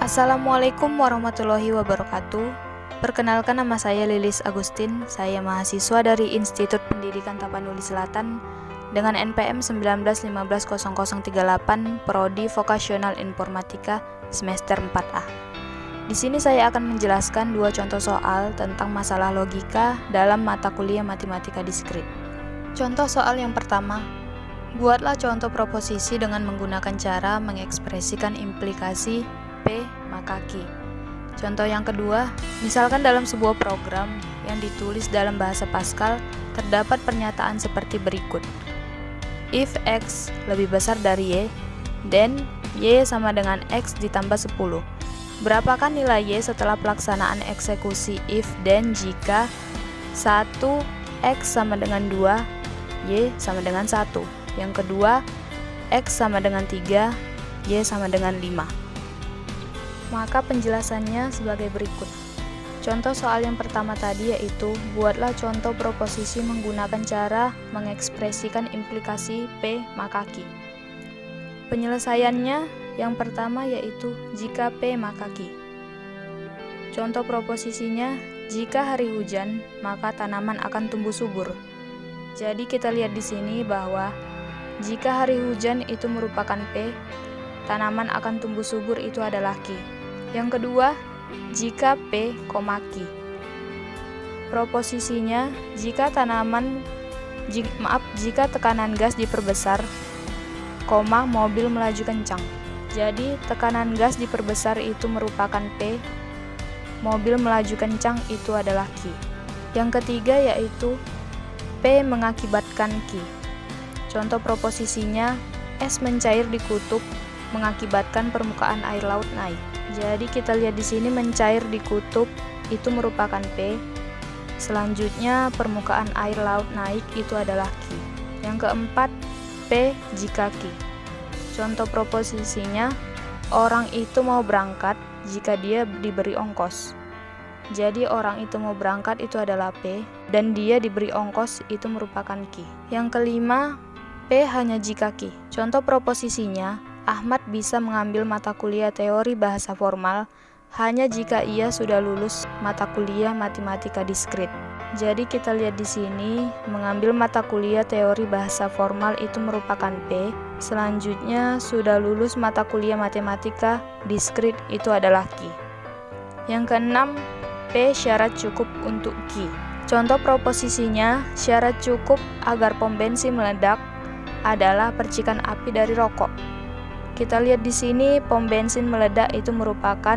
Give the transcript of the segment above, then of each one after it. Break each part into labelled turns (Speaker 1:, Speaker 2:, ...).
Speaker 1: Assalamualaikum warahmatullahi wabarakatuh. Perkenalkan, nama saya Lilis Agustin. Saya mahasiswa dari Institut Pendidikan Tapanuli Selatan dengan NPM 19150038 Prodi Vokasional Informatika semester 4A. Di sini saya akan menjelaskan dua contoh soal tentang masalah logika dalam mata kuliah matematika diskrit. Contoh soal yang pertama, buatlah contoh proposisi dengan menggunakan cara mengekspresikan implikasi P maka Q. Contoh yang kedua, misalkan dalam sebuah program yang ditulis dalam bahasa Pascal terdapat pernyataan seperti berikut. If X lebih besar dari Y, then Y sama dengan X ditambah 10. Berapakah nilai Y setelah pelaksanaan eksekusi if then jika 1 X sama dengan 2, Y sama dengan 1. Yang kedua, X sama dengan 3, Y sama dengan 5. Maka penjelasannya sebagai berikut. Contoh soal yang pertama tadi yaitu, buatlah contoh proposisi menggunakan cara mengekspresikan implikasi P maka Q. Penyelesaiannya yang pertama yaitu, jika P maka Q. Contoh proposisinya, jika hari hujan, maka tanaman akan tumbuh subur. Jadi kita lihat di sini bahwa jika hari hujan itu merupakan P, tanaman akan tumbuh subur itu adalah Q. Yang kedua, jika P, Q. Proposisinya, jika tekanan gas diperbesar, mobil melaju kencang. Jadi, tekanan gas diperbesar itu merupakan P, mobil melaju kencang itu adalah Q. Yang ketiga yaitu, P mengakibatkan Q. Contoh proposisinya, es mencair di kutub mengakibatkan permukaan air laut naik. Jadi kita lihat di sini mencair di kutub itu merupakan P. Selanjutnya permukaan air laut naik itu adalah Q. Yang keempat, P jika Q. Contoh proposisinya, orang itu mau berangkat jika dia diberi ongkos. Jadi orang itu mau berangkat itu adalah P dan dia diberi ongkos itu merupakan Q. Yang kelima, P hanya jika Q. Contoh proposisinya, Ahmad bisa mengambil mata kuliah teori bahasa formal hanya jika ia sudah lulus mata kuliah matematika diskrit. Jadi kita lihat di sini, mengambil mata kuliah teori bahasa formal itu merupakan P. Selanjutnya sudah lulus mata kuliah matematika diskrit itu adalah Q. Yang keenam, P syarat cukup untuk Q. Contoh proposisinya, syarat cukup agar pom bensin meledak adalah percikan api dari rokok. Kita lihat di sini pom bensin meledak itu merupakan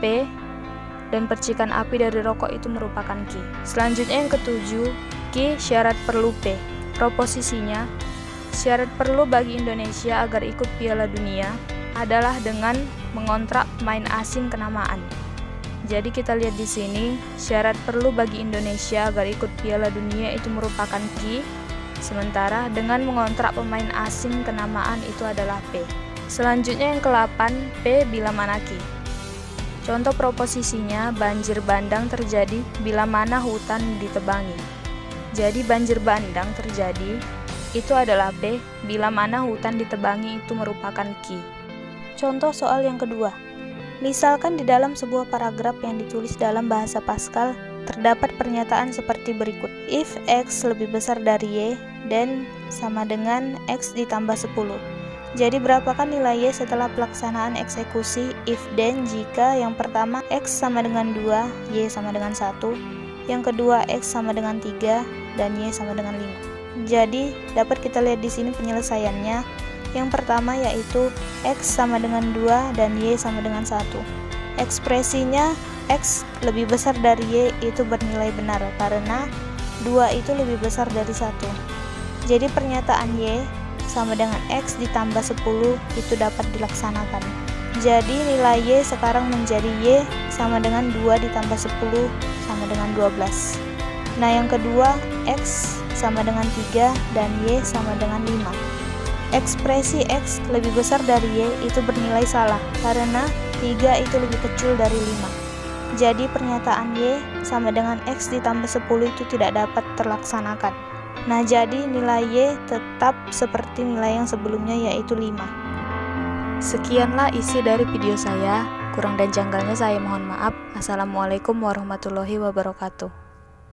Speaker 1: P dan percikan api dari rokok itu merupakan Q. Selanjutnya yang ketujuh, Q syarat perlu P. Proposisinya, syarat perlu bagi Indonesia agar ikut Piala Dunia adalah dengan mengontrak pemain asing kenamaan. Jadi kita lihat di sini, syarat perlu bagi Indonesia agar ikut Piala Dunia itu merupakan Q, sementara dengan mengontrak pemain asing kenamaan itu adalah P. Selanjutnya yang ke-8, P bila mana Q. Contoh proposisinya, banjir bandang terjadi bila mana hutan ditebangi. Jadi banjir bandang terjadi itu adalah P bila mana hutan ditebangi itu merupakan Q. Contoh soal yang kedua, misalkan di dalam sebuah paragraf yang ditulis dalam bahasa Pascal terdapat pernyataan seperti berikut. If X lebih besar dari Y, then sama dengan X ditambah 10. Jadi berapakah nilai Y setelah pelaksanaan eksekusi if then jika yang pertama X sama dengan 2, Y sama dengan 1, yang kedua X sama dengan 3, dan Y sama dengan 5. Jadi dapat kita lihat di sini penyelesaiannya. Yang pertama yaitu X sama dengan 2 dan Y sama dengan 1. Ekspresinya X lebih besar dari Y itu bernilai benar karena 2 itu lebih besar dari 1. Jadi pernyataan Y sama dengan X ditambah 10 itu dapat dilaksanakan. Jadi nilai Y sekarang menjadi Y sama dengan 2 ditambah 10 sama dengan 12. Nah yang kedua, X sama dengan 3 dan Y sama dengan 5. Ekspresi X lebih besar dari Y itu bernilai salah karena 3 itu lebih kecil dari 5. Jadi pernyataan Y sama dengan X ditambah 10 itu tidak dapat terlaksanakan. Nah, jadi nilai Y tetap seperti nilai yang sebelumnya yaitu 5. Sekianlah isi dari video saya. Kurang dan janggalnya saya mohon maaf. Assalamualaikum warahmatullahi wabarakatuh.